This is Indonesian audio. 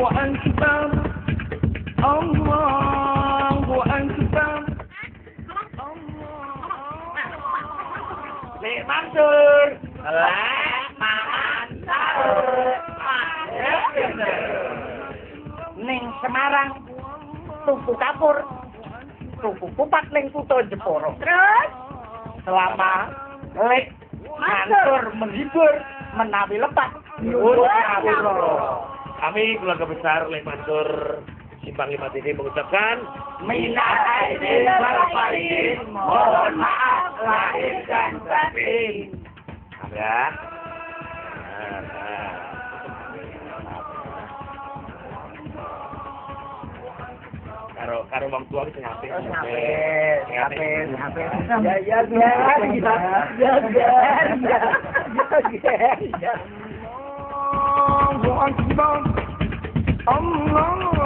Akbar. Allahu Akbar. Nek Mansur. Lah, mangan sahur. Ning Semarang tuku kapur. Tuku kupat ning Kuto Jepara. Terus Selama Lek Mansur menghibur menawi lepas. Kami keluarga besar Lek Mansur Simpang 5 ini mengucapkan Minal aidin wal faizin. Mohon maaf lahir dan batin. ya. Karo wong tua wis ngape. Allahu Akbar. Allah